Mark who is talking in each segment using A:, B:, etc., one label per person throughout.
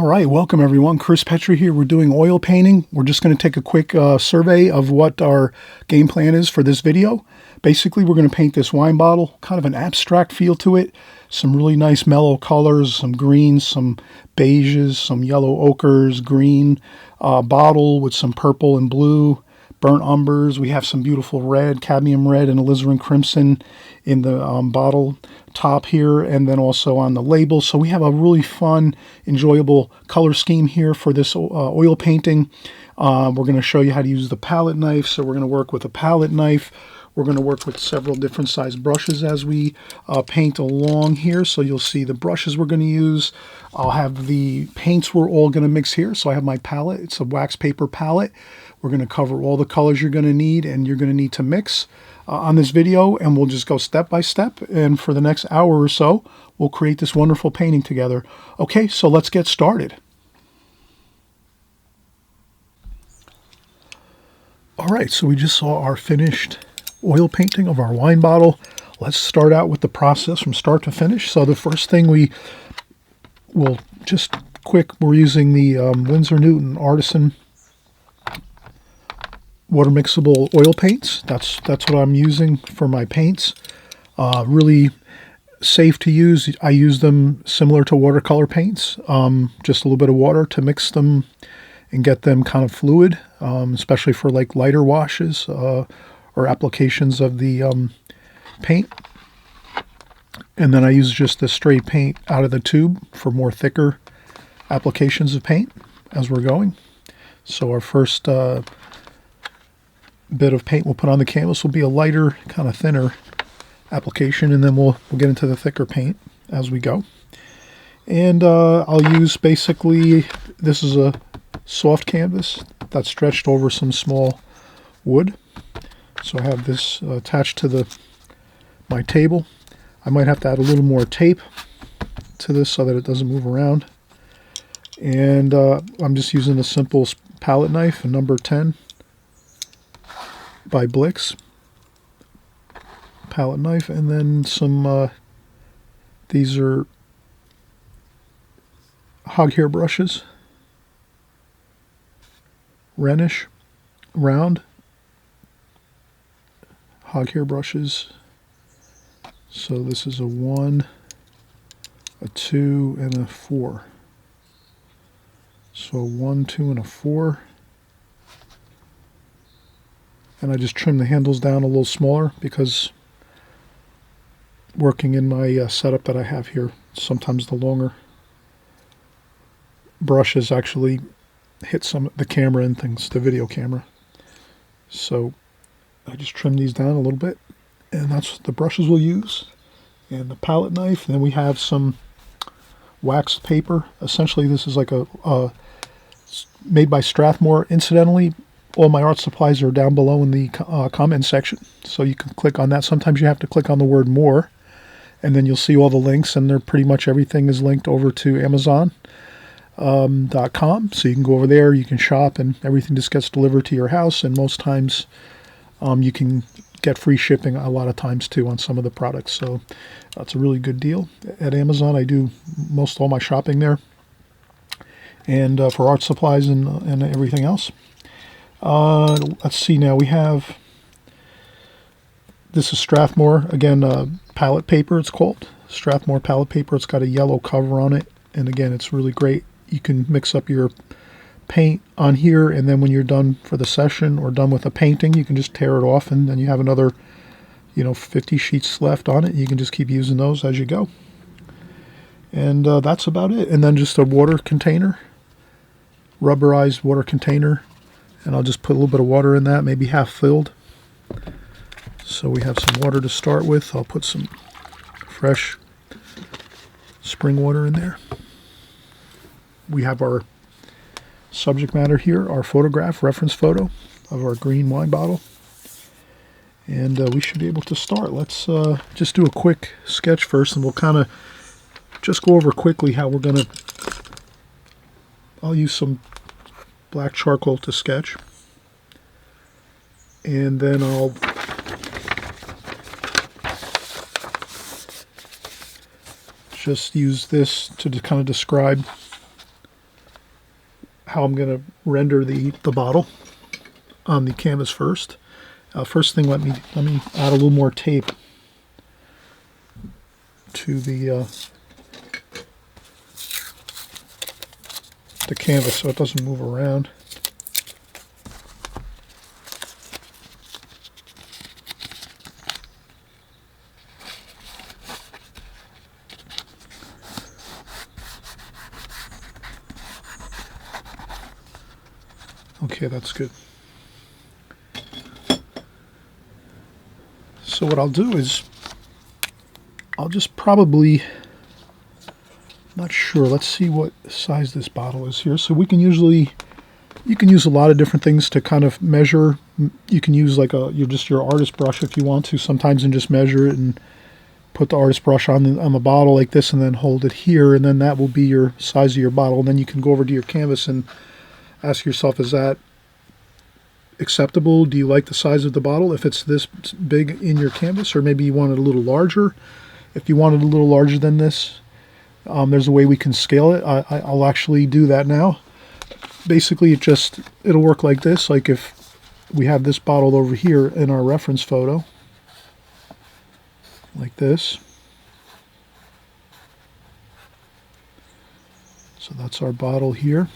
A: All right, welcome everyone. Chris Petri here. We're doing oil painting. We're just going to take a quick survey of what our game plan is for this video. Basically, we're going to paint this wine bottle, kind of an abstract feel to it. Some really nice mellow colors, some greens, some beiges, some yellow ochres, green bottle with some purple and blue, burnt umbers. We have some beautiful red, cadmium red and alizarin crimson in the bottle top here, and then also on the label. So we have a really fun, enjoyable color scheme here for this oil painting. We're going to show you how to use the palette knife. So we're going to work with a palette knife. We're going to work with several different size brushes as we paint along here. So you'll see the brushes we're going to use. I'll have the paints we're all going to mix here. So I have my palette. It's a wax paper palette. We're going to cover all the colors you're going to need and you're going to need to mix on this video, and we'll just go step by step, and for the next hour or so we'll create this wonderful painting together. Okay, so let's get started. All right, so we just saw our finished oil painting of our wine bottle. Let's start out with the process from start to finish. So the first thing we're using the Winsor Newton Artisan water mixable oil paints. That's what I'm using for my paints. Really safe to use. I use them similar to watercolor paints. Just a little bit of water to mix them and get them kind of fluid, especially for like lighter washes or applications of the paint. And then I use just the straight paint out of the tube for more thicker applications of paint as we're going. So our first bit of paint we'll put on the canvas will be a lighter, kind of thinner application, and then we'll get into the thicker paint as we go. And I'll use basically, this is a soft canvas that's stretched over some small wood. So I have this attached to my table. I might have to add a little more tape to this so that it doesn't move around. And I'm just using a simple palette knife, a number 10 by Blix palette knife, and then some these are hog hair brushes, Renish round hog hair brushes. So this is a 1, a 2, and a 4. So 1, 2, and a 4. And I just trim the handles down a little smaller because working in my setup that I have here, sometimes the longer brushes actually hit the camera and things, the video camera. So I just trim these down a little bit, and that's the brushes we'll use, and the palette knife. And then we have some wax paper. Essentially, this is like a made by Strathmore. Incidentally, all my art supplies are down below in the comment section, so you can click on that. Sometimes you have to click on the word more, and then you'll see all the links, and they're pretty much everything is linked over to Amazon.com. So you can go over there, you can shop, and everything just gets delivered to your house. And most times you can get free shipping a lot of times too on some of the products. So that's a really good deal at Amazon. I do all my shopping there, and for art supplies and everything else. Let's see now. We have, this is Strathmore, again, palette paper it's called. Strathmore palette paper. It's got a yellow cover on it. And again, it's really great. You can mix up your paint on here, and then when you're done for the session or done with a painting, you can just tear it off, and then you have another, 50 sheets left on it. You can just keep using those as you go. And that's about it. And then just a water container, rubberized water container. And I'll just put a little bit of water in that, maybe half filled. So we have some water to start with. I'll put some fresh spring water in there. We have our subject matter here, our photograph, reference photo of our green wine bottle. And we should be able to start. Let's just do a quick sketch first, and we'll kind of just go over quickly how we're going to, I'll use some black charcoal to sketch, and then I'll just use this to kind of describe how I'm going to render the bottle on the canvas first. First thing, let me add a little more tape to the canvas so it doesn't move around. Okay, that's good. So what I'll do is, I'll just probably, not sure, let's see what size this bottle is here. So we can usually, you can use a lot of different things to kind of measure. You can use like your artist brush if you want to sometimes, and just measure it and put the artist brush on the bottle like this, and then hold it here, and then that will be your size of your bottle. And then you can go over to your canvas and ask yourself, is that acceptable? Do you like the size of the bottle if it's this big in your canvas, or maybe you want it a little larger? If you want it a little larger than this, there's a way we can scale it. I'll actually do that now. Basically, it'll work like this. Like if we have this bottle over here in our reference photo, like this. So that's our bottle here.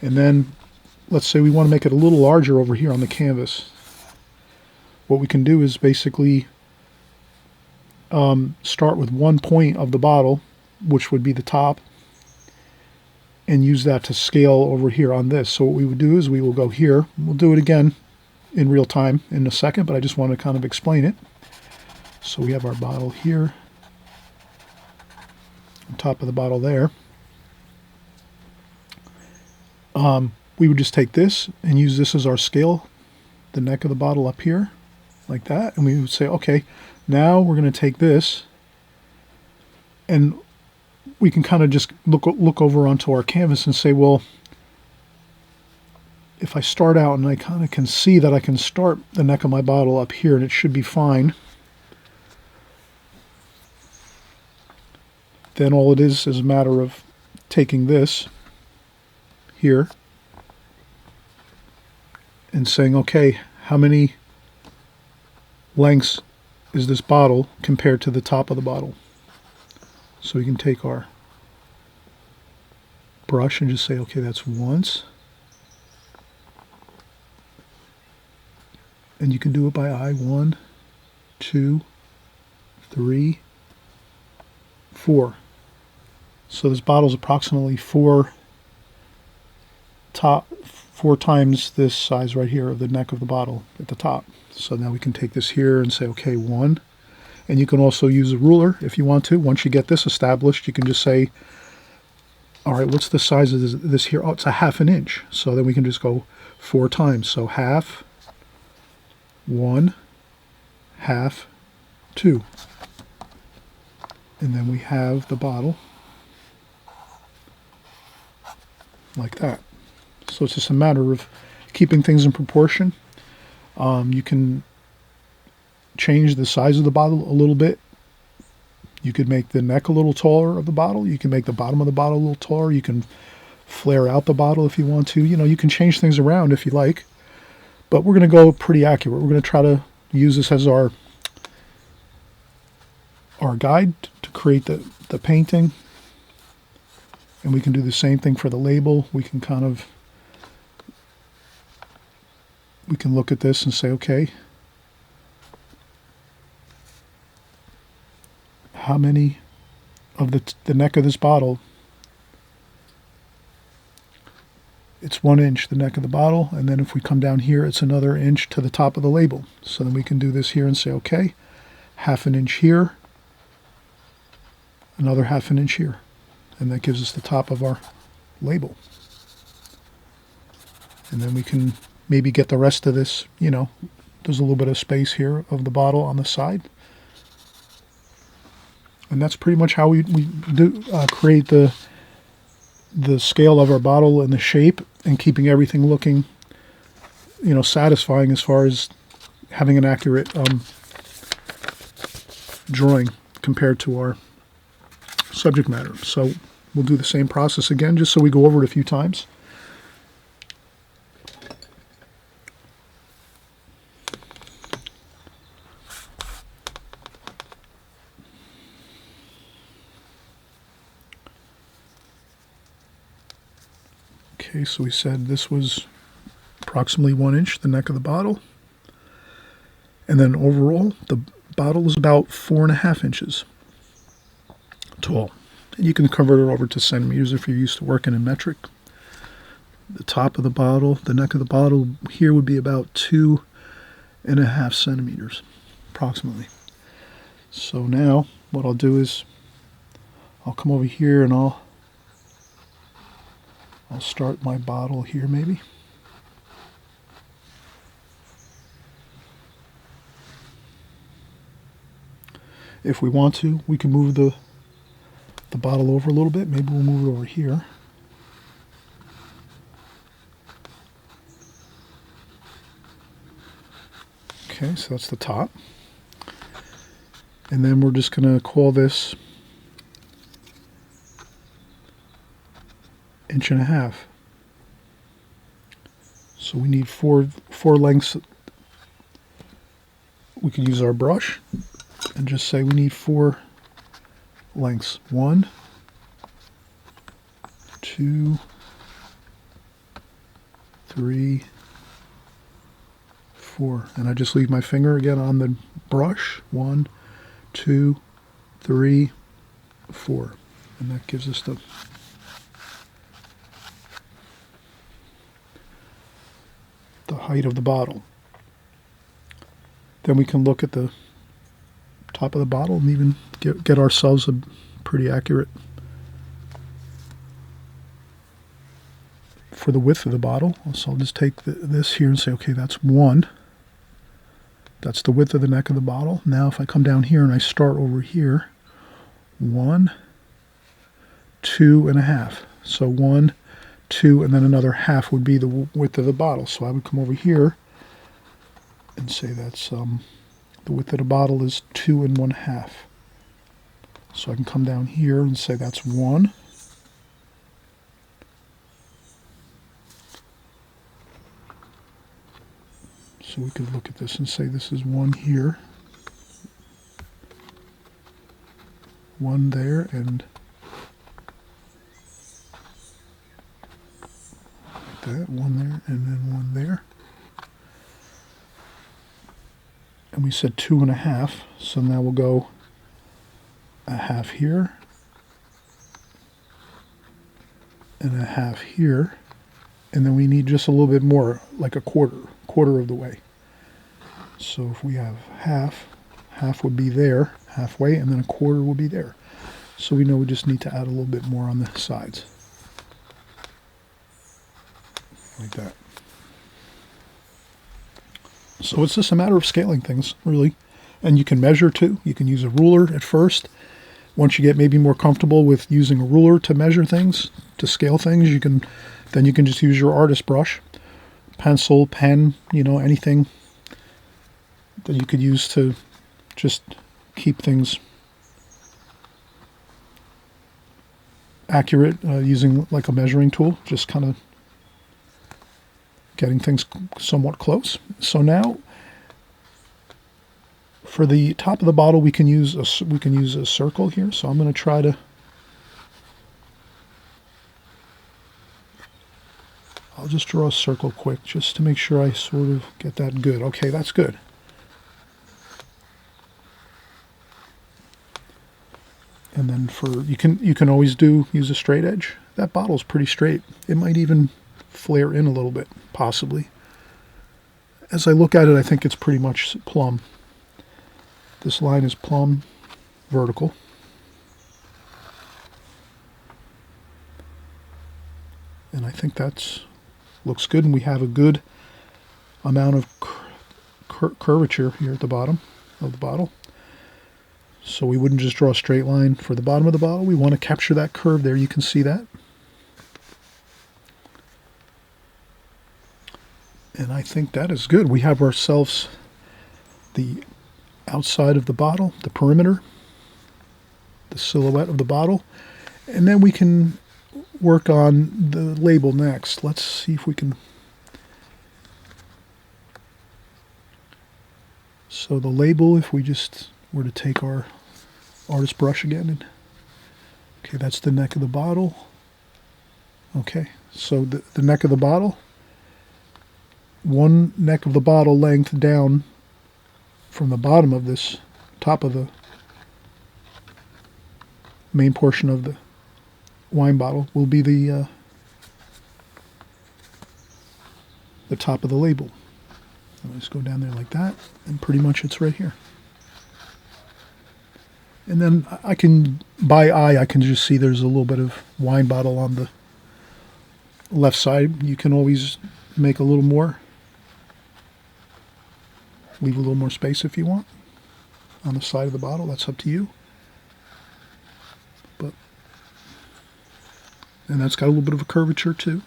A: And then let's say we want to make it a little larger over here on the canvas. What we can do is basically start with one point of the bottle, which would be the top, and use that to scale over here on this. So what we would do is we will go here. We'll do it again in real time in a second, but I just want to kind of explain it. So we have our bottle here, on top of the bottle there. We would just take this and use this as our scale, the neck of the bottle up here, like that, and we would say, okay, now we're going to take this, and we can kind of just look over onto our canvas and say, well, if I start out and I kind of can see that I can start the neck of my bottle up here and it should be fine, then all it is a matter of taking this here and saying, okay, how many lengths is this bottle compared to the top of the bottle? So we can take our brush and just say, okay, that's once. And you can do it by eye. 1, 2, 3, 4. So this bottle is approximately four times this size right here of the neck of the bottle at the top. So now we can take this here and say, okay, 1. And you can also use a ruler if you want to. Once you get this established, you can just say, all right, what's the size of this here? Oh, it's a 1/2 inch. So then we can just go 4 times. So 1/2, 1, 1/2, 2. And then we have the bottle like that. So it's just a matter of keeping things in proportion. You can change the size of the bottle a little bit. You could make the neck a little taller of the bottle. You can make the bottom of the bottle a little taller. You can flare out the bottle if you want to. You know, you can change things around if you like. But we're going to go pretty accurate. We're going to try to use this as our guide to create the painting. And we can do the same thing for the label. We can look at this and say, okay, how many of the neck of this bottle? It's 1 inch, the neck of the bottle, and then if we come down here, it's another inch to the top of the label. So then we can do this here and say, okay, 1/2 inch here, another 1/2 inch here, and that gives us the top of our label. And then we can maybe get the rest of this, you know, there's a little bit of space here of the bottle on the side. And that's pretty much how we do create the scale of our bottle and the shape, and keeping everything looking, you know, satisfying as far as having an accurate drawing compared to our subject matter. So we'll do the same process again, just so we go over it a few times. Okay, so we said this was approximately 1 inch, the neck of the bottle. And then overall, the bottle is about 4.5 inches tall. And you can convert it over to centimeters if you're used to working in metric. The top of the bottle, the neck of the bottle here would be about 2.5 centimeters, approximately. So now what I'll do is I'll come over here and I'll start my bottle here maybe. If we want to, we can move the bottle over a little bit. Maybe we'll move it over here. Okay, so that's the top. And then we're just going to call this 1.5 inches. So we need four lengths. We can use our brush and just say we need 4 lengths. 1, 2, 3, 4. And I just leave my finger again on the brush. 1, 2, 3, 4. And that gives us the height of the bottle. Then we can look at the top of the bottle and even get ourselves a pretty accurate for the width of the bottle. So I'll just take this here and say, okay, that's 1. That's the width of the neck of the bottle. Now if I come down here and I start over here, 1, 2.5. So 1, 2, and then another half would be the width of the bottle. So I would come over here and say that's the width of the bottle is 2.5. So I can come down here and say that's 1. So we could look at this and say this is 1 here, 1 there, and that 1 there, and then 1 there. And we said 2.5, so now we'll go a half here, and a half here, and then we need just a little bit more, like a quarter of the way. So if we have half would be there, halfway, and then a quarter will be there. So we know we just need to add a little bit more on the sides. Like that. So it's just a matter of scaling things, really. And you can measure too. You can use a ruler at first. Once you get maybe more comfortable with using a ruler to measure things, to scale things, then you can just use your artist brush, pencil, pen, anything that you could use to just keep things accurate, using like a measuring tool, just kind of getting things somewhat close. So now for the top of the bottle we can use a circle here. So I'm going to try to, I'll just draw a circle quick just to make sure I sort of get that good. Okay, that's good. And then you can always use a straight edge. That bottle's pretty straight. It might even flare in a little bit, possibly. As I look at it, I think it's pretty much plumb. This line is plumb vertical. And I think looks good, and we have a good amount of curvature here at the bottom of the bottle. So we wouldn't just draw a straight line for the bottom of the bottle. We want to capture that curve there. You can see that. And I think that is good. We have ourselves the outside of the bottle, the perimeter, the the silhouette of the bottle. And then we can work on the label next. Let's see if we can. So the label, if we just were to take our artist brush again, and okay, that's the neck of the bottle. Okay, so the neck of the bottle, one neck of the bottle length down from the bottom of this, top of the main portion of the wine bottle will be the top of the label. I'll just go down there like that, and pretty much it's right here. And then I can, by eye, I can just see there's a little bit of wine bottle on the left side. You can always make a little more, leave a little more space if you want on the side of the bottle. That's up to you. But, and that's got a little bit of a curvature too,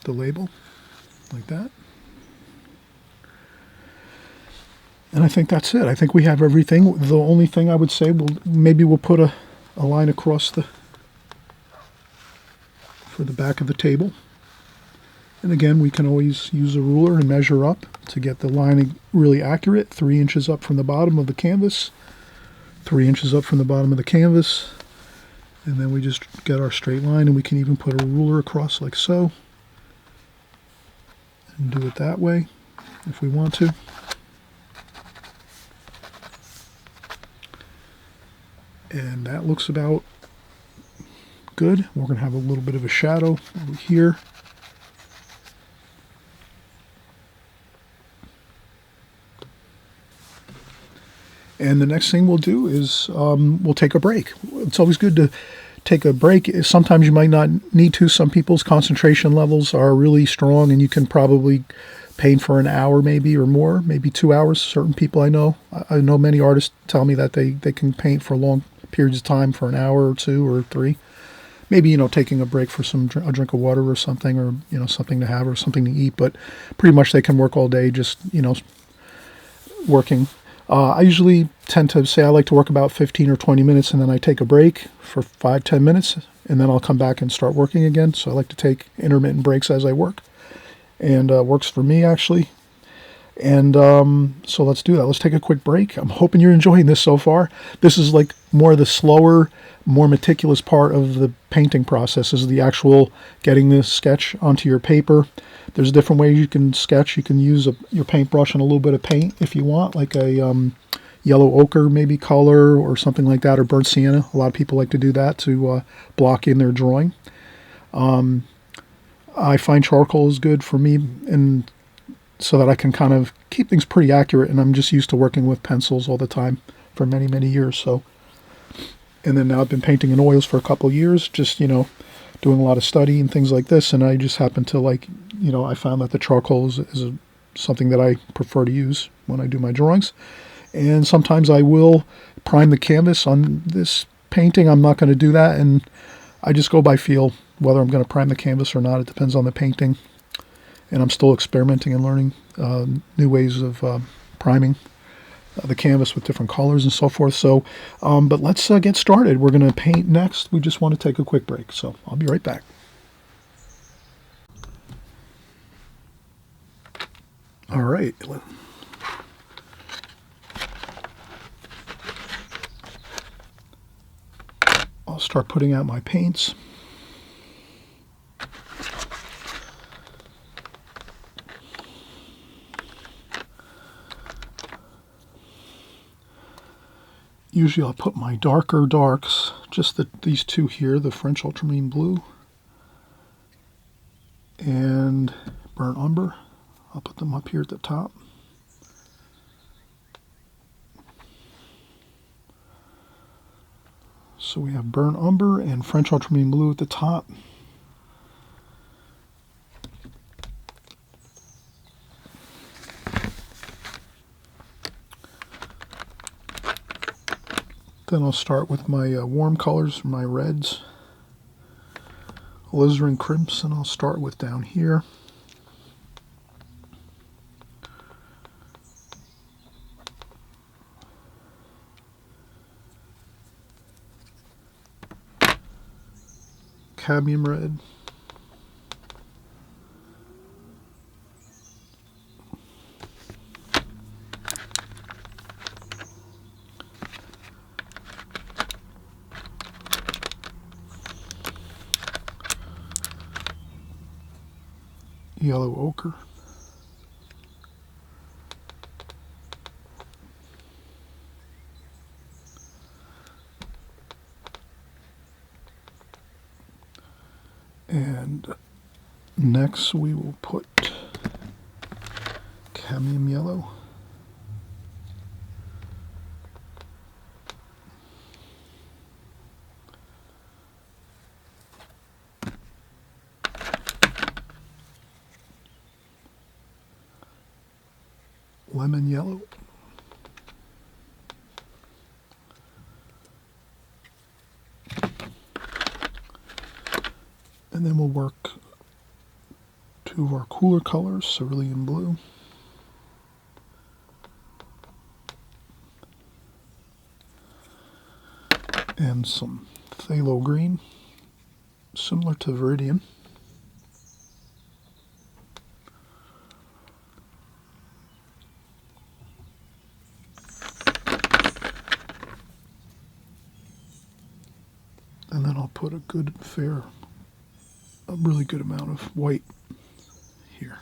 A: the label, like that. And I think that's it. I think we have everything. The only thing I would say, maybe we'll put a line across for the back of the table. And again, we can always use a ruler and measure up to get the line really accurate. 3 inches up from the bottom of the canvas, 3 inches up from the bottom of the canvas. And then we just get our straight line, and we can even put a ruler across like so. And do it that way if we want to. And that looks about good. We're going to have a little bit of a shadow over here. And the next thing we'll do is we'll take a break. It's always good to take a break. Sometimes you might not need to. Some people's concentration levels are really strong, and you can probably paint for an hour maybe or more, maybe 2 hours. Certain people I know many artists tell me that they can paint for long periods of time, for an hour or 2 or 3. Maybe, taking a break for a drink of water or something, or, something to have or something to eat. But pretty much they can work all day just, working. I usually tend to say I like to work about 15 or 20 minutes, and then I take a break for 5-10 minutes, and then I'll come back and start working again. So I like to take intermittent breaks as I work, and works for me actually. And so let's do that. Let's take a quick break. I'm hoping you're enjoying this so far. This is like more the slower, more meticulous part of the painting process, is the actual getting the sketch onto your paper. There's different ways you can sketch. You can use your paintbrush and a little bit of paint if you want, like a yellow ochre maybe color or something like that, or burnt sienna. A lot of people like to do that to block in their drawing. I find charcoal is good for me, and so that I can kind of keep things pretty accurate, and I'm just used to working with pencils all the time for many, many years. So, and then now I've been painting in oils for a couple of years, just, doing a lot of study and things like this, and I just happen to I found that the charcoal is something that I prefer to use when I do my drawings. And sometimes I will prime the canvas on this painting. I'm not going to do that, and I just go by feel whether I'm going to prime the canvas or not. It depends on the painting. And I'm still experimenting and learning new ways of priming the canvas with different colors and so forth. So, but let's get started. We're going to paint next. We just want to take a quick break. So I'll be right back. All right. I'll start putting out my paints. Usually I'll put my darker darks, just these two here, the French ultramarine blue and burnt umber. I'll put them up here at the top. So we have burnt umber and French ultramarine blue at the top. Then I'll start with my warm colors, my reds, alizarin crimson I'll start with down here. cadmium red. Yellow ochre. And next we will put cadmium yellow. Lemon yellow. And then we'll work two of our cooler colors, cerulean blue. And some phthalo green, similar to Viridian. And then I'll put a really good amount of white here.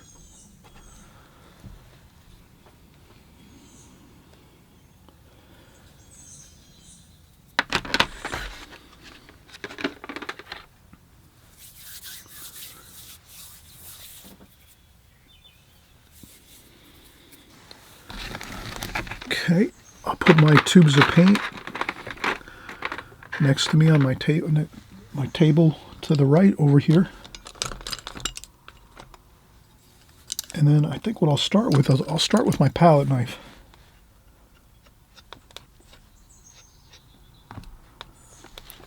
A: Okay, I'll put my tubes of paint next to me on my table to the right over here. And then I think what I'll start with is I'll start with my palette knife.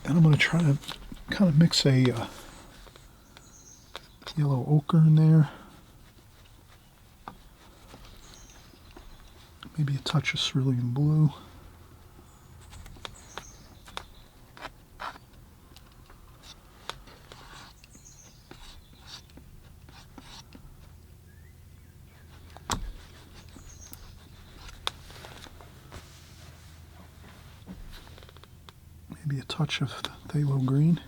A: And I'm going to try to kind of mix a yellow ochre in there. Maybe a touch of cerulean blue. Maybe a touch of phthalo green.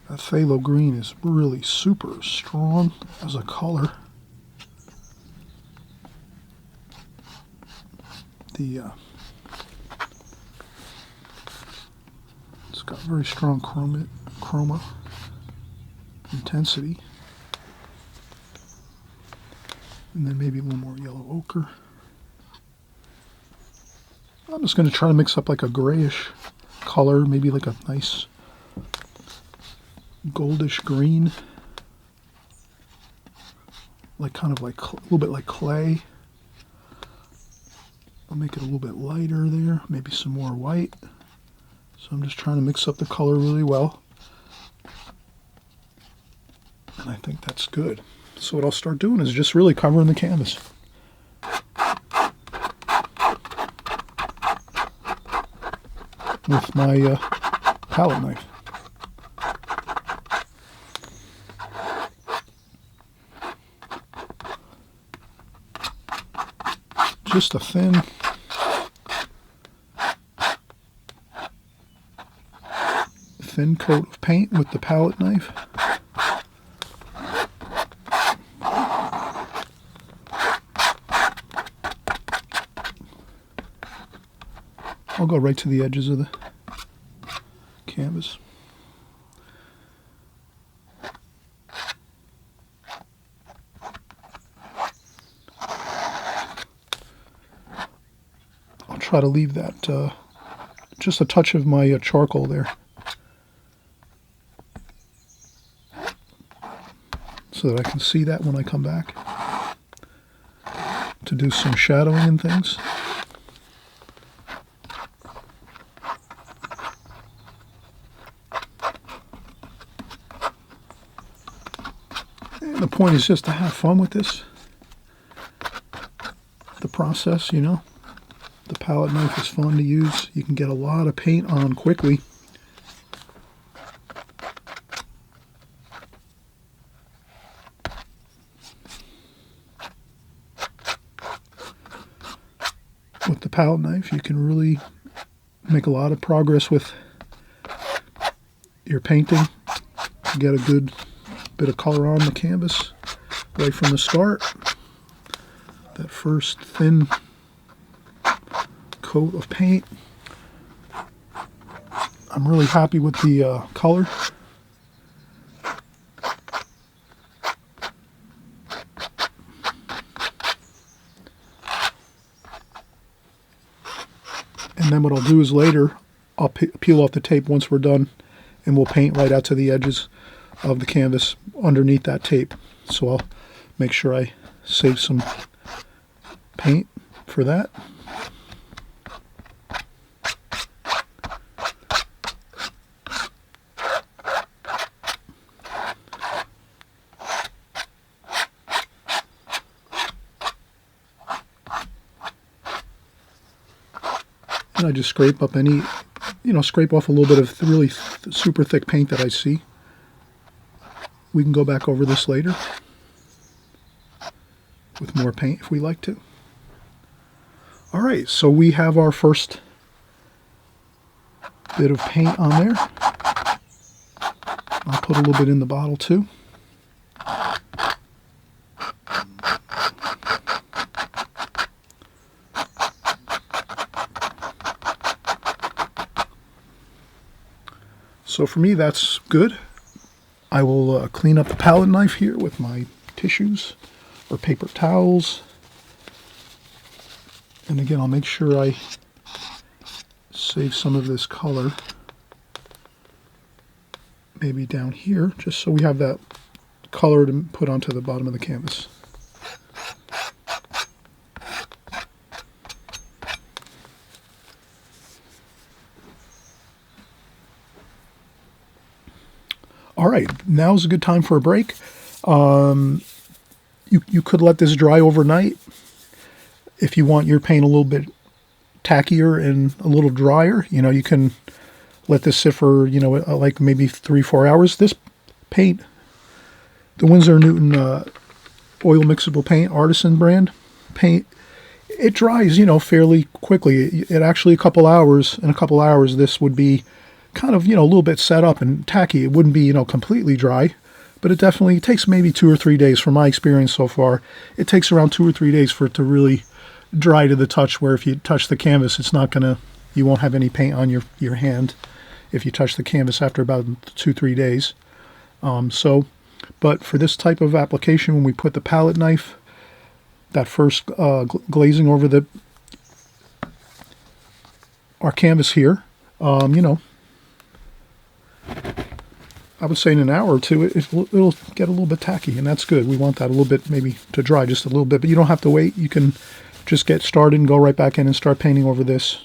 A: That phthalo green is really super strong as a color. It's got very strong chroma intensity. And then maybe a little more yellow ochre. I'm just going to try to mix up like a grayish color, maybe like a nice goldish green, like kind of like a little bit like clay. I'll make it a little bit lighter there, maybe some more white. So I'm just trying to mix up the color really well. And I think that's good. So what I'll start doing is just really covering the canvas. With my palette knife. Just a thin coat of paint with the palette knife. I'll go right to the edges of the canvas. I'll try to leave that just a touch of my charcoal there, so that I can see that when I come back to do some shadowing and things. And the point is just to have fun with this. The process, you know. The palette knife is fun to use. You can get a lot of paint on quickly. With the palette knife, you can really make a lot of progress with your painting. Get a good bit of color on the canvas right from the start. That first thin coat of paint. I'm really happy with the color. And then what I'll do is later, I'll peel off the tape once we're done, and we'll paint right out to the edges of the canvas underneath that tape. So I'll make sure I save some paint for that. And I just scrape up any, scrape off a little bit of really super thick paint that I see. We can go back over this later with more paint if we like to. All right, so we have our first bit of paint on there. I'll put a little bit in the bottle too. So for me, that's good. I will clean up the palette knife here with my tissues or paper towels. And again, I'll make sure I save some of this color, maybe down here, just so we have that color to put onto the bottom of the canvas. All right, now's a good time for a break. You could let this dry overnight if you want your paint a little bit tackier and a little drier. You can let this sit for, like maybe 3-4 hours. This paint, the Winsor & Newton oil mixable paint, artisan brand paint, it dries, fairly quickly. It actually, in a couple hours, this would be kind of, a little bit set up and tacky. It wouldn't be, completely dry, but it definitely takes maybe 2 or 3 days from my experience so far. It takes around 2 or 3 days for it to really dry to the touch, where if you touch the canvas, you won't have any paint on your hand if you touch the canvas after about 2-3 days. But for this type of application, when we put the palette knife, that first glazing over our canvas here, I would say in an hour or two, it'll get a little bit tacky, and that's good. We want that a little bit, maybe to dry just a little bit, but you don't have to wait. You can just get started and go right back in and start painting over this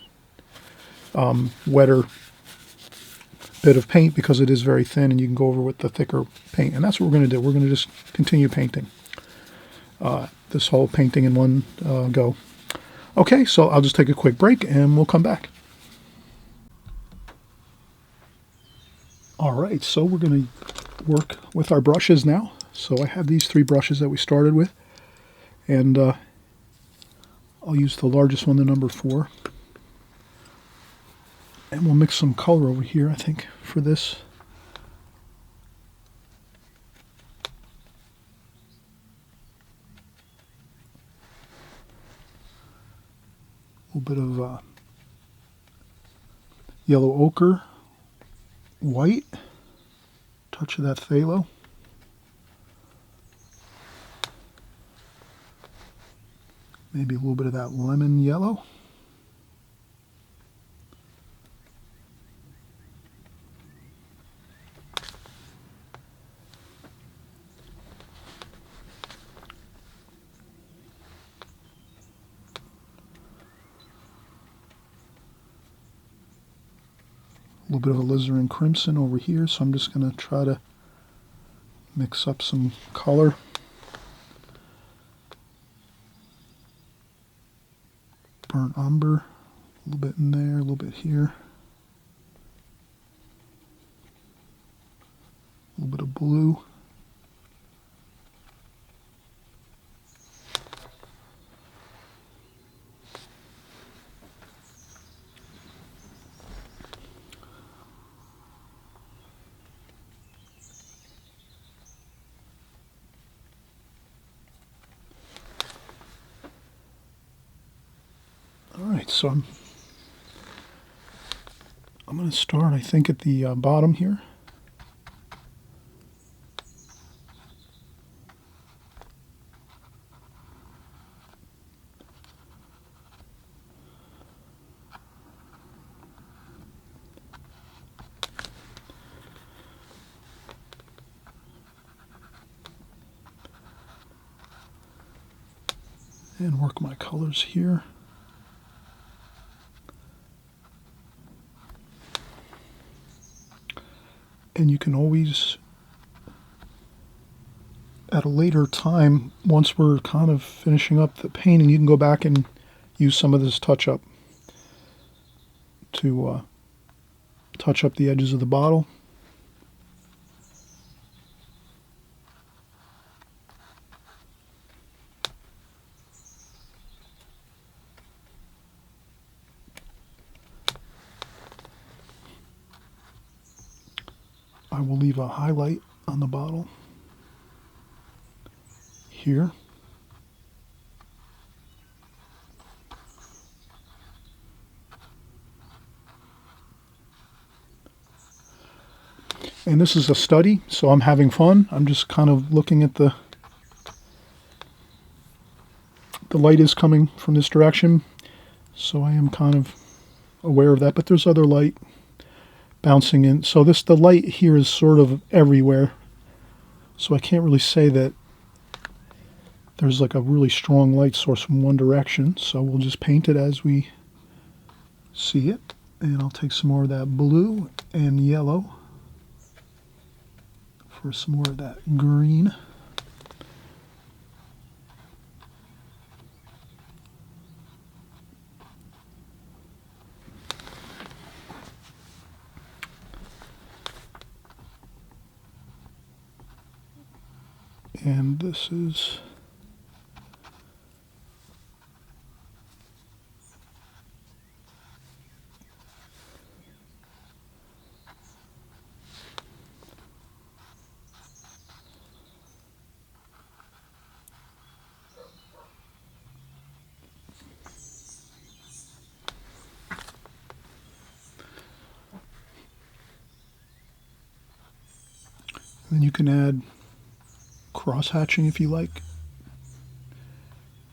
A: wetter bit of paint, because it is very thin, and you can go over with the thicker paint. And that's what we're going to do. We're going to just continue painting this whole painting in one go. Okay, so I'll just take a quick break, and we'll come back. All right, so we're going to work with our brushes now. So I have these 3 brushes that we started with, and I'll use the largest one, the number 4. And we'll mix some color over here, I think, for this. A little bit of yellow ochre, white, touch of that phthalo. Maybe a little bit of that lemon yellow. A little bit of alizarin crimson over here, so I'm just going to try to mix up some color. burnt umber, a little bit in there, a little bit here. A little bit of blue. Alright, so I'm going to start, I think, at the bottom here. And work my colors here. And you can always, at a later time, once we're kind of finishing up the painting, you can go back and use some of this touch-up to touch up the edges of the bottle. I will leave a highlight on the bottle here. And this is a study, so I'm having fun. I'm just kind of looking at the light is coming from this direction, so I am kind of aware of that, but there's other light bouncing in. So the light here is sort of everywhere, so I can't really say that there's like a really strong light source from one direction. So we'll just paint it as we see it, and I'll take some more of that blue and yellow for some more of that green. And this is then you can add cross hatching if you like,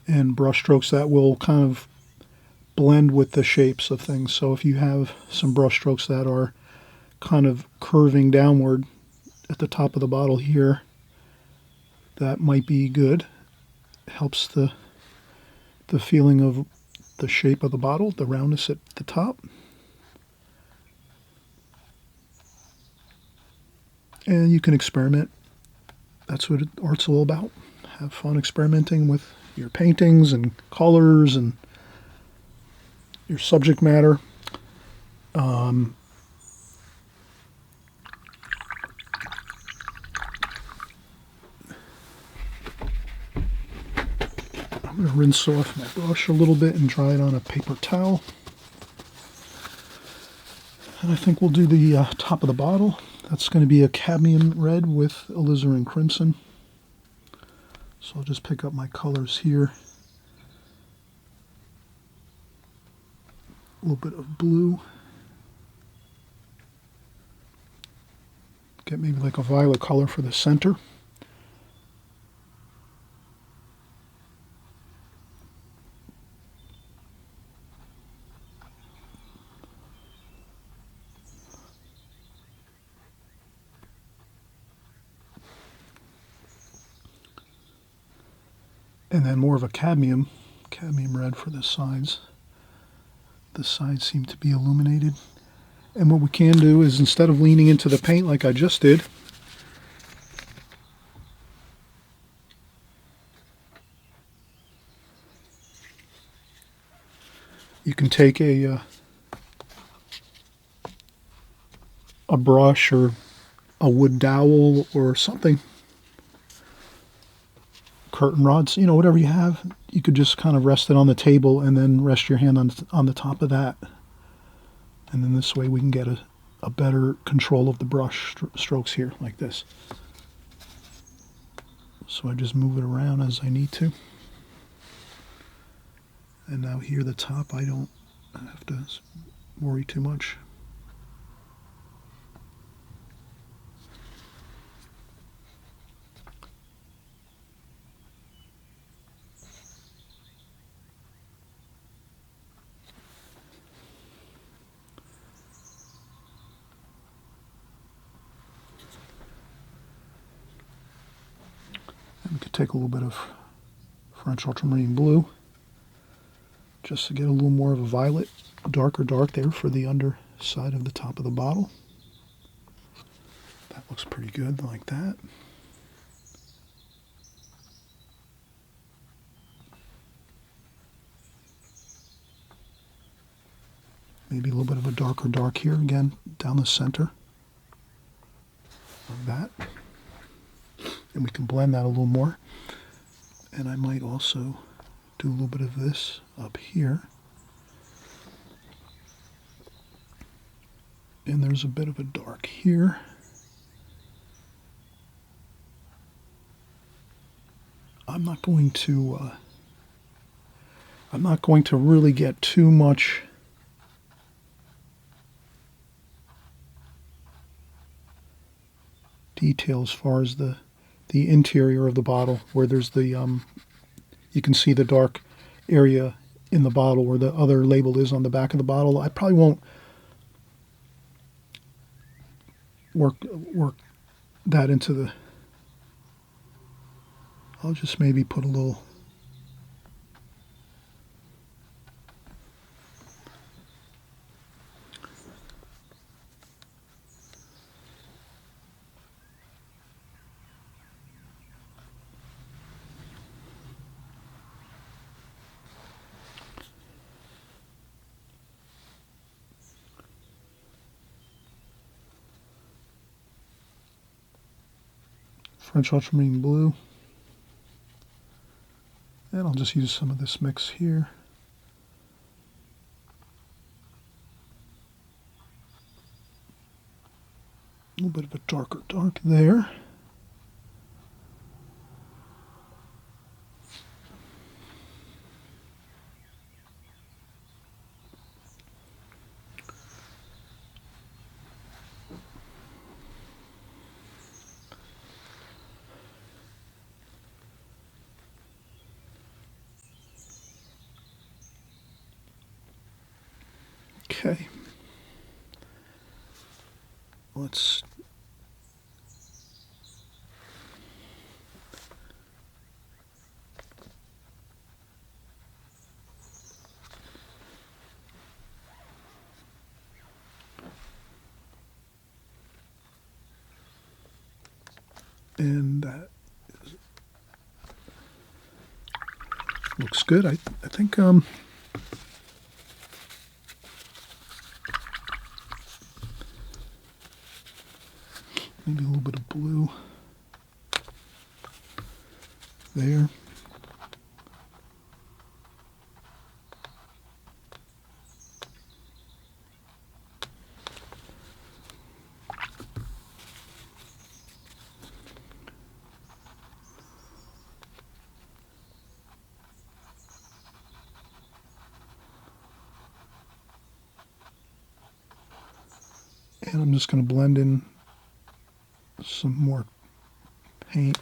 A: and brush strokes that will kind of blend with the shapes of things. So if you have some brush strokes that are kind of curving downward at the top of the bottle here, that might be good. It helps the feeling of the shape of the bottle, the roundness at the top. And you can experiment. That's what art's all about. Have fun experimenting with your paintings and colors and your subject matter. I'm going to rinse off my brush a little bit and dry it on a paper towel. And I think we'll do the top of the bottle. That's going to be a cadmium red with alizarin crimson. So I'll just pick up my colors here. A little bit of blue. Get maybe like a violet color for the center. And then more of a cadmium red for the sides. The sides seem to be illuminated. And what we can do is, instead of leaning into the paint like I just did, You can take a brush or a wood dowel or something, curtain rods, you know, whatever you have. You could just kind of rest it on the table and then rest your hand on the top of that. And then this way we can get a better control of the brush strokes here, like this. So I just move it around as I need to. And now here the top, I don't have to worry too much. And we could take a little bit of French ultramarine blue, just to get a little more of a violet, darker dark there for the underside of the top of the bottle. That looks pretty good, like that. Maybe a little bit of a darker dark here, again, down the center, like that. And we can blend that a little more. And I might also do a little bit of this up here. And there's a bit of a dark here. I'm not going to really get too much detail as far as the interior of the bottle, where there's the you can see the dark area in the bottle where the other label is on the back of the bottle. I probably won't work that into the. I'll just maybe put a little. French ultramarine blue. And I'll just use some of this mix here. A little bit of a darker dark there. Okay, let's and that looks good. I think maybe a little bit of blue there. And I'm just going to blend in some more paint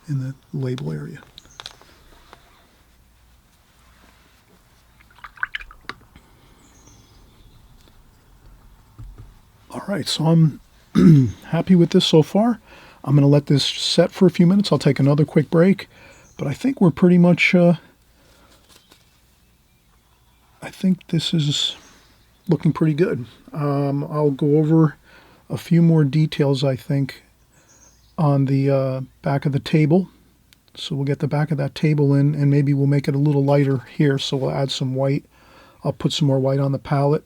A: in the label area. All right, so I'm happy with this so far. I'm going to let this set for a few minutes. I'll take another quick break, but I think we're pretty much, I think this is looking pretty good. I'll go over a few more details, I think, on the back of the table. So we'll get the back of that table in, and maybe we'll make it a little lighter here, so we'll add some white I'll put some more white on the palette,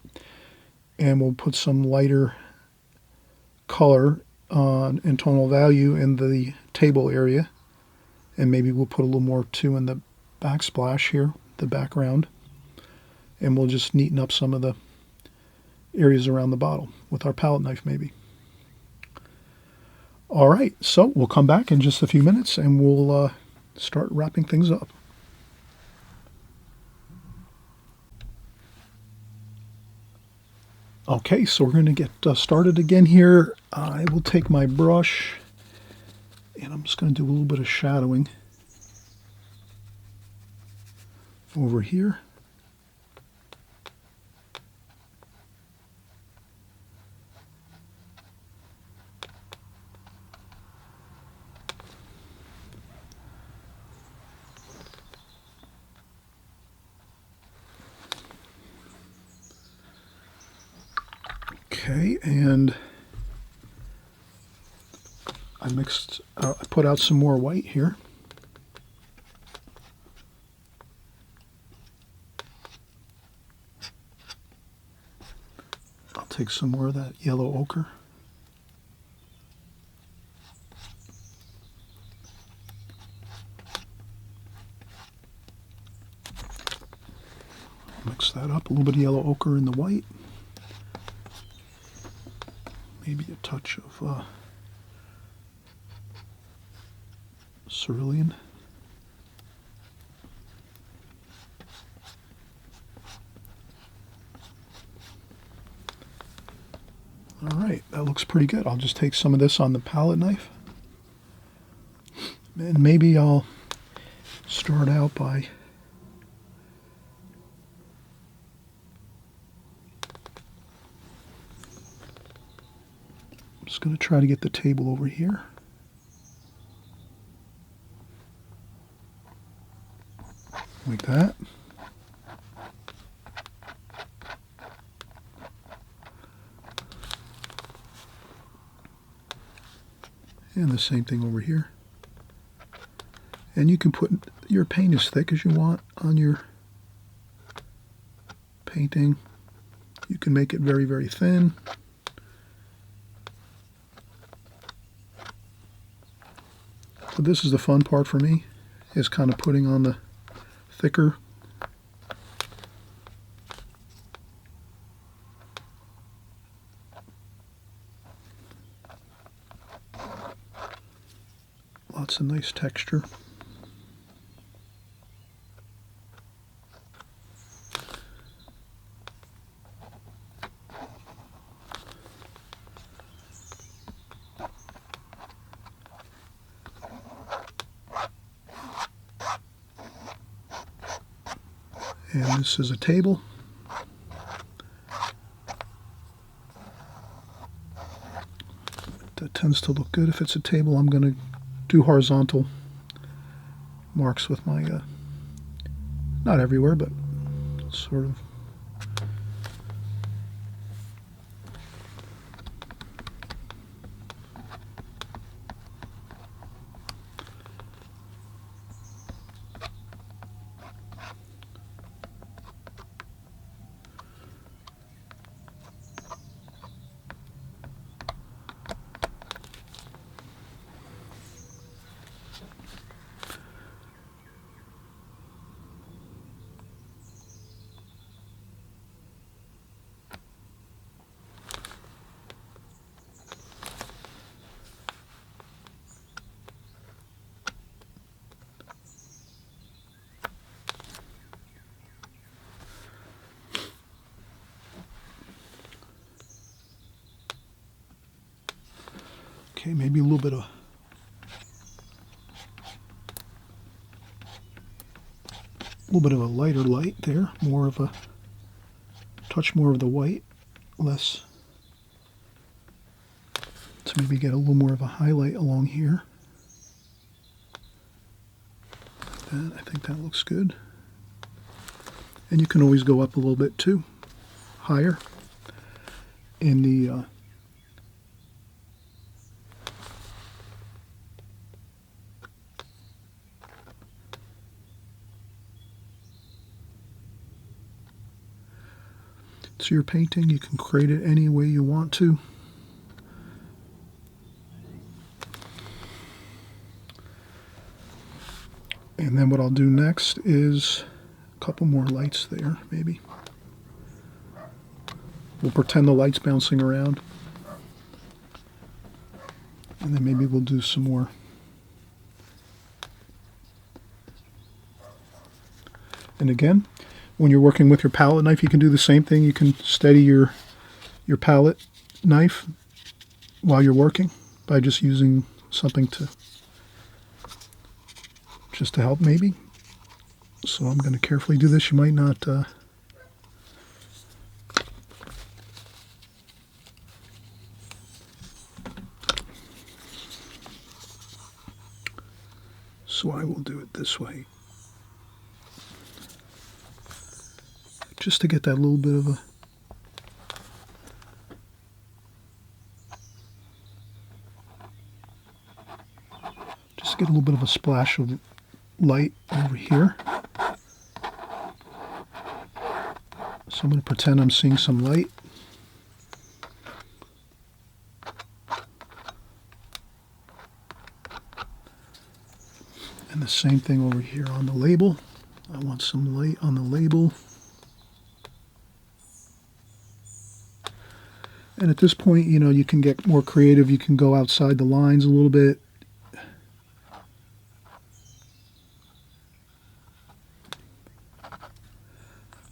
A: and we'll put some lighter color and tonal value in the table area, and maybe we'll put a little more too in the backsplash here, the background, and we'll just neaten up some of the areas around the bottle with our palette knife maybe. All right, so we'll come back in just a few minutes and we'll start wrapping things up. Okay, so we're going to get started again here. I will take my brush and I'm just going to do a little bit of shadowing over here. Okay, and I put out some more white here. I'll take some more of that yellow ochre. Mix that up, a little bit of yellow ochre in the white. Maybe a touch of cerulean. All right, that looks pretty good. I'll just take some of this on the palette knife. And maybe I'll start out by just going to try to get the table over here. Like that. And the same thing over here. And you can put your paint as thick as you want on your painting. You can make it very, very thin. So this is the fun part for me, is kind of putting on the thicker. Lots of nice texture. And this is a table. That tends to look good if it's a table. I'm going to do horizontal marks with my, not everywhere, but sort of. Okay, maybe a little bit of a lighter light there, more of a touch more of the white, less, to maybe get a little more of a highlight along here. Like that, I think that looks good. And you can always go up a little bit too, higher in the to your painting. You can create it any way you want to. And then what I'll do next is a couple more lights there, maybe. We'll pretend the light's bouncing around. And then maybe we'll do some more. And again, when you're working with your palette knife, you can do the same thing. You can steady your palette knife while you're working by just using something just to help maybe. So I'm going to carefully do this. You might not so I will do it this way. Just to get that little bit of a get a little bit of a splash of light over here. So I'm going to pretend I'm seeing some light. And the same thing over here on the label. I want some light on the label. And at this point, you know, you can get more creative. You can go outside the lines a little bit.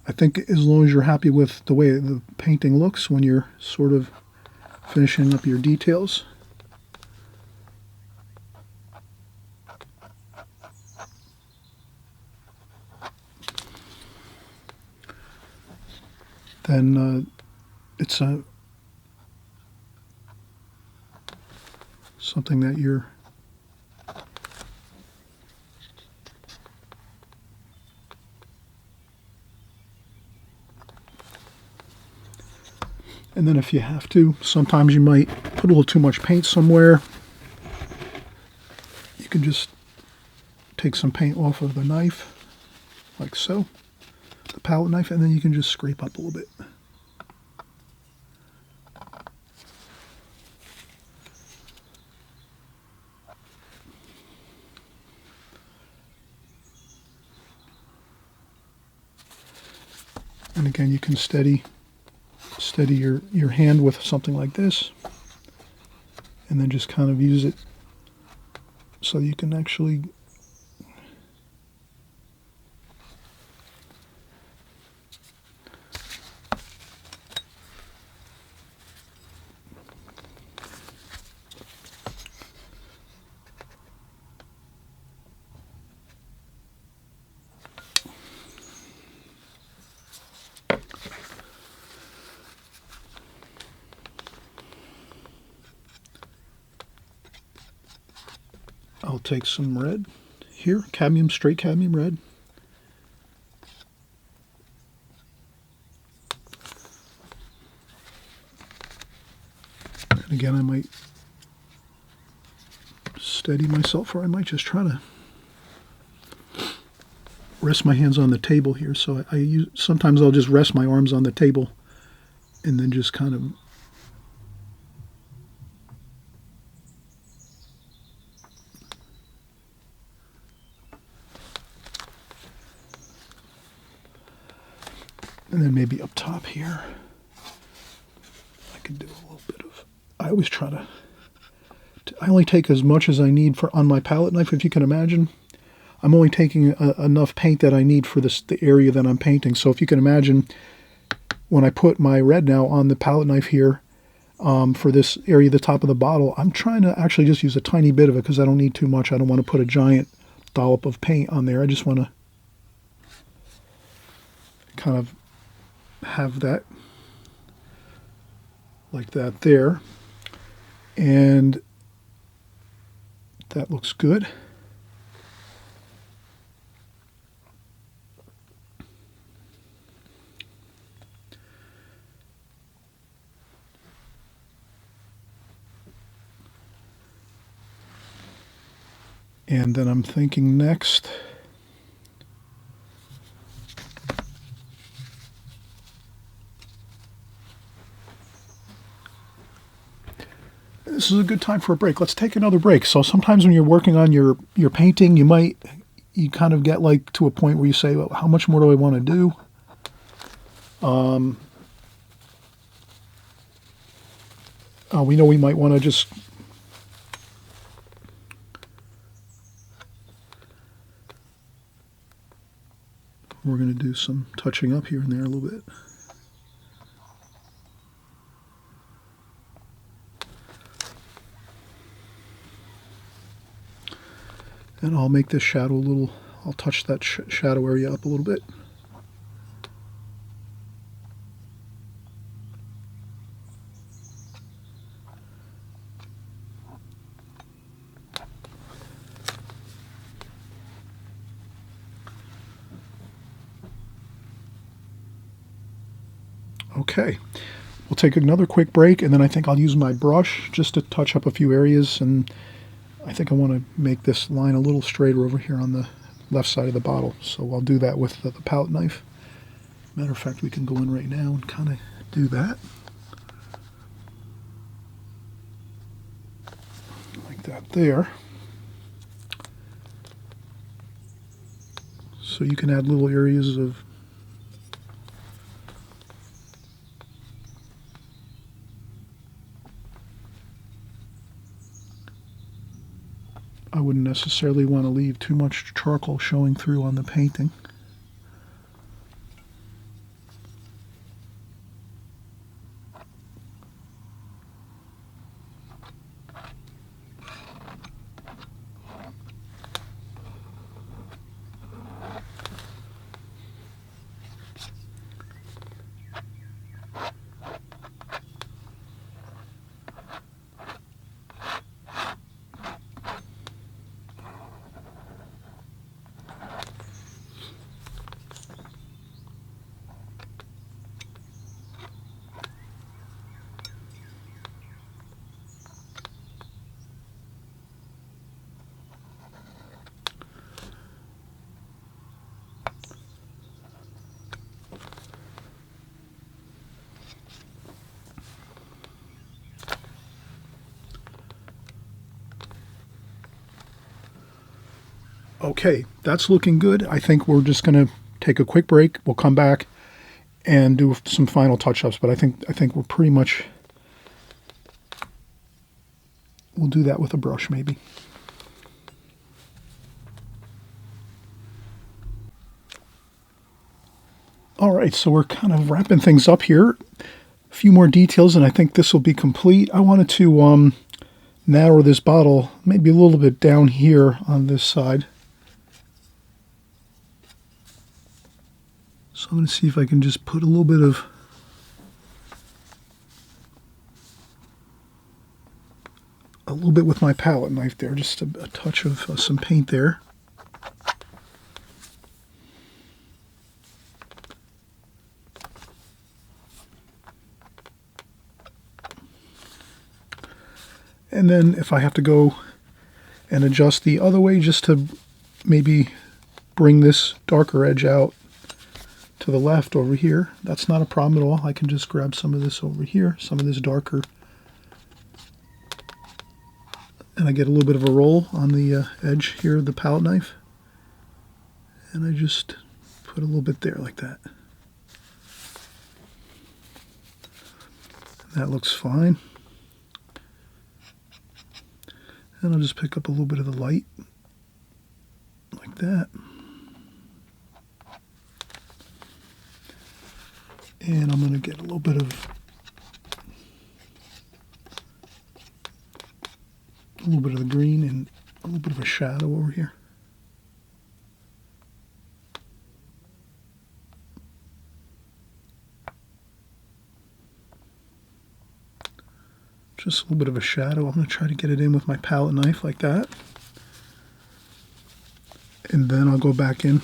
A: I think as long as you're happy with the way the painting looks when you're sort of finishing up your details. Then it's something that you're and then if you have to, sometimes you might put a little too much paint somewhere. You can just take some paint off of the knife, like so, the palette knife, and then you can just scrape up a little bit. And again, you can steady your hand with something like this, and then just kind of use it so you can actually I'll take some red here, cadmium, straight cadmium red. And again, I might steady myself, or I might just try to rest my hands on the table here. So sometimes I'll just rest my arms on the table and then just kind of and then maybe up top here, I can do a little bit of, I always try to I only take as much as I need on my palette knife, if you can imagine. I'm only taking enough paint that I need for the area that I'm painting. So if you can imagine, when I put my red now on the palette knife here, for this area, the top of the bottle, I'm trying to actually just use a tiny bit of it because I don't need too much. I don't want to put a giant dollop of paint on there. I just want to kind of have that like that there, and that looks good. And then I'm thinking next, This is a good time for a break. Let's take another break. So sometimes when you're working on your painting, you kind of get like to a point where you say, well, how much more do I want to do? We know we might want to just we're going to do some touching up here and there a little bit. And I'll make this shadow a little, I'll touch that shadow area up a little bit. Okay, we'll take another quick break, and then I think I'll use my brush just to touch up a few areas, and I think I want to make this line a little straighter over here on the left side of the bottle, so I'll do that with the palette knife. Matter of fact, we can go in right now and kind of do that. Like that there. So you can add little areas of I wouldn't necessarily want to leave too much charcoal showing through on the painting. Okay, that's looking good. I think we're just going to take a quick break. We'll come back and do some final touch-ups, but I think we're pretty much, we'll do that with a brush maybe. All right, so we're kind of wrapping things up here. A few more details, and I think this will be complete. I wanted to narrow this bottle maybe a little bit down here on this side. So I'm going to see if I can just put a little bit with my palette knife there, just a touch of some paint there. And then if I have to go and adjust the other way just to maybe bring this darker edge out to the left over here, that's not a problem at all. I can just grab some of this over here, some of this darker, and I get a little bit of a roll on the edge here of the palette knife, and I just put a little bit there like that. That looks fine. And I'll just pick up a little bit of the light like that. And I'm going to get a little bit of the green and a little bit of a shadow over here. Just a little bit of a shadow. I'm going to try to get it in with my palette knife like that. And then I'll go back in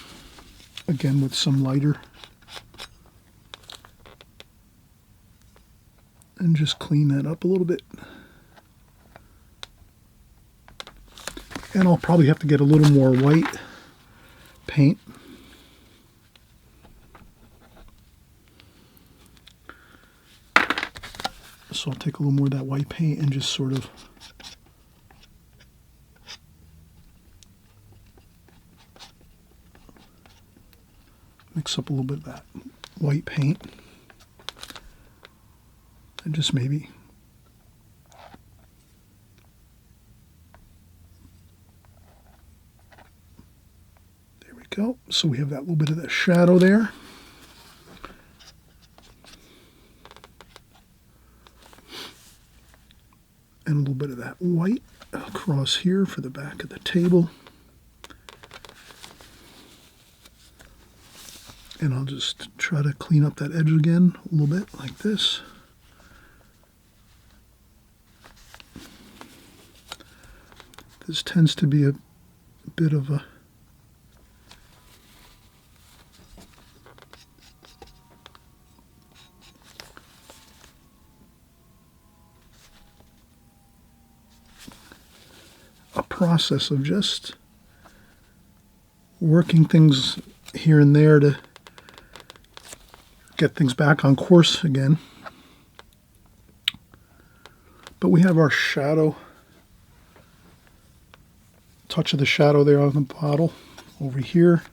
A: again with some lighter. And just clean that up a little bit. And I'll probably have to get a little more white paint. So I'll take a little more of that white paint and just sort of mix up a little bit of that white paint. And just maybe there we go. So we have that little bit of that shadow there. And a little bit of that white across here for the back of the table. And I'll just try to clean up that edge again a little bit like this. This tends to be a bit of a process of just working things here and there to get things back on course again. But we have our shadow, touch of the shadow there on the bottle over here.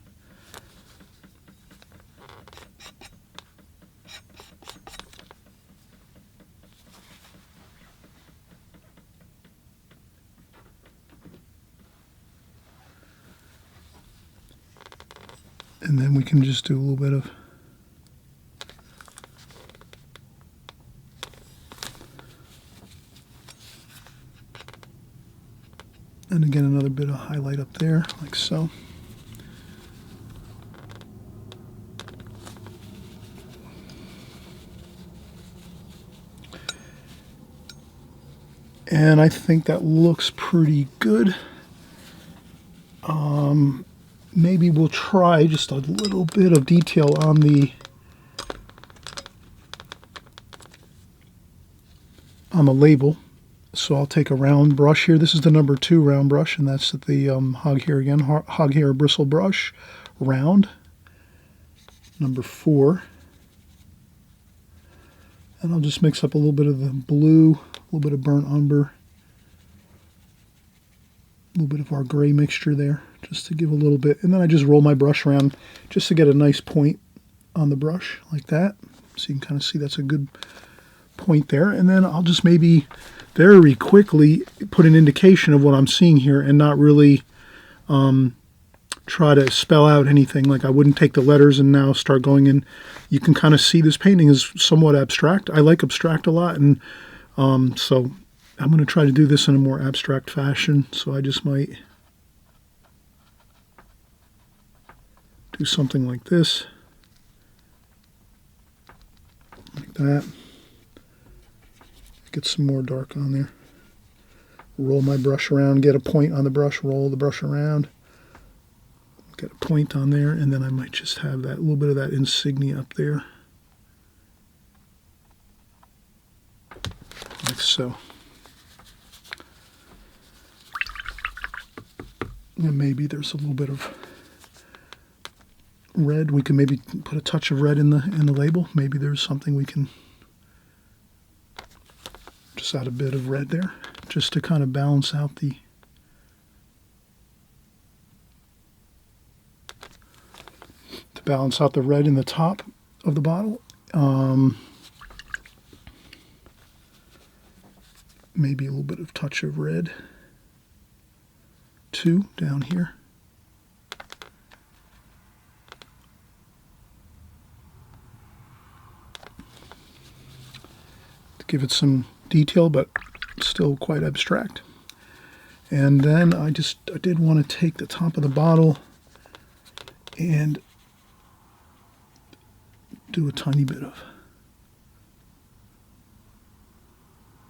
A: And then we can just do a little bit of and again another bit of highlight up there like so. And I think that looks pretty good. Maybe we'll try just a little bit of detail on the label. So I'll take a round brush here. This is the number 2 round brush, and that's the hog hair again, hog hair bristle brush, round, number 4. And I'll just mix up a little bit of the blue, a little bit of burnt umber, a little bit of our gray mixture there, just to give a little bit. And then I just roll my brush around just to get a nice point on the brush like that. So you can kind of see that's a good point there. And then I'll just maybe very quickly put an indication of what I'm seeing here and not really try to spell out anything. Like I wouldn't take the letters and now start going in. You can kind of see this painting is somewhat abstract. I like abstract a lot, and so I'm going to try to do this in a more abstract fashion. So I just might do something like this, like that. Get some more dark on there. Roll my brush around, get a point on the brush, roll the brush around, get a point on there, and then I might just have that little bit of that insignia up there, like so. And maybe there's a little bit of red. We can maybe put a touch of red in the label. Maybe there's something we can just add a bit of red there, just to kind of balance out the red in the top of the bottle. Maybe a little bit of touch of red too down here. To give it some detail, but still quite abstract. And then I did want to take the top of the bottle and do a tiny bit of,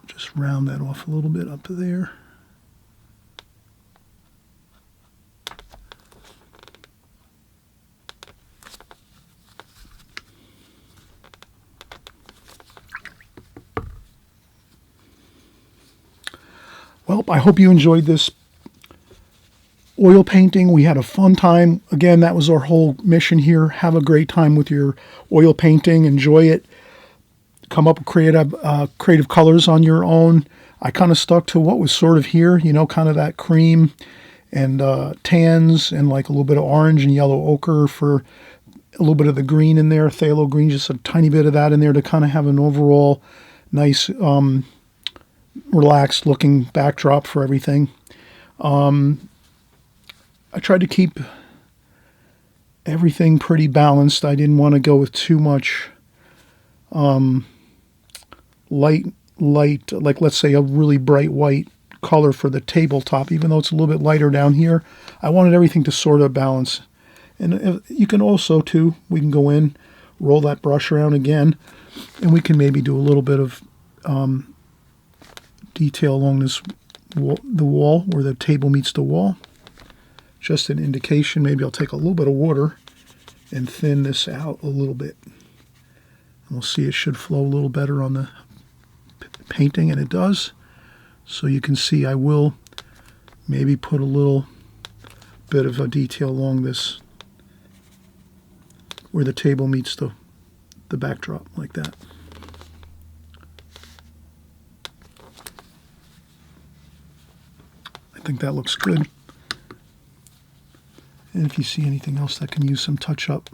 A: just round that off a little bit up to there. Well, I hope you enjoyed this oil painting. We had a fun time. Again, that was our whole mission here. Have a great time with your oil painting. Enjoy it. come up with creative colors on your own. I kind of stuck to what was sort of here, you know, kind of that cream and tans and like a little bit of orange and yellow ochre for a little bit of the green in there, phthalo green, just a tiny bit of that in there to kind of have an overall nice, relaxed looking backdrop for everything. I tried to keep everything pretty balanced. I didn't want to go with too much light, like let's say a really bright white color for the tabletop, even though it's a little bit lighter down here. I wanted everything to sort of balance. And you can also, too, we can go in, roll that brush around again, and we can maybe do a little bit of detail along this the wall where the table meets the wall. Just an indication. Maybe I'll take a little bit of water and thin this out a little bit. And we'll see it should flow a little better on the painting, and it does. So you can see I will maybe put a little bit of a detail along this where the table meets the backdrop, like that. I think that looks good. And if you see anything else that can use some touch-up,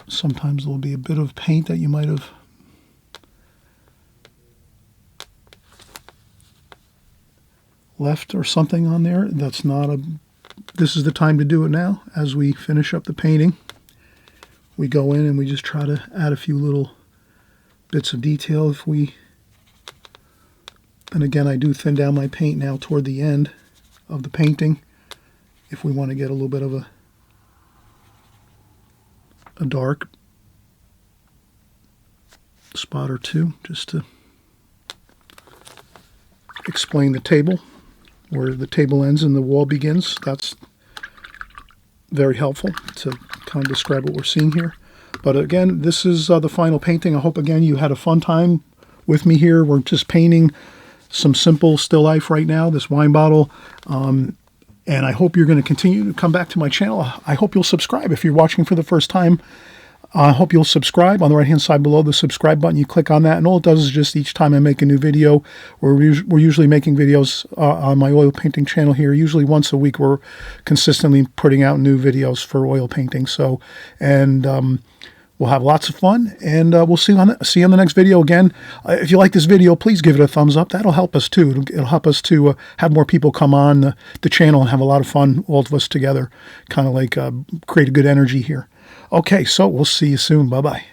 A: sometimes there'll be a bit of paint that you might have left or something on there. That's not a... This is the time to do it now. As we finish up the painting, we go in and we just try to add a few little bits of detail if we... And again, I do thin down my paint now toward the end of the painting if we want to get a little bit of a dark spot or two, just to explain the table, where the table ends and the wall begins. That's very helpful to kind of describe what we're seeing here. But again, this is the final painting. I hope, again, you had a fun time with me here. We're just painting some simple still life right now, this wine bottle. And I hope you're going to continue to come back to my channel. I hope you'll subscribe if you're watching for the first time. I hope you'll subscribe. On the right-hand side below, the subscribe button, you click on that, and all it does is just each time I make a new video, we're usually making videos on my oil painting channel here. Usually once a week, we're consistently putting out new videos for oil painting. So, and we'll have lots of fun, and we'll see you on the next video again. If you like this video, please give it a thumbs up. That'll help us too. It'll help us to have more people come on the channel and have a lot of fun, all of us together, kind of like create a good energy here. Okay, so we'll see you soon. Bye-bye.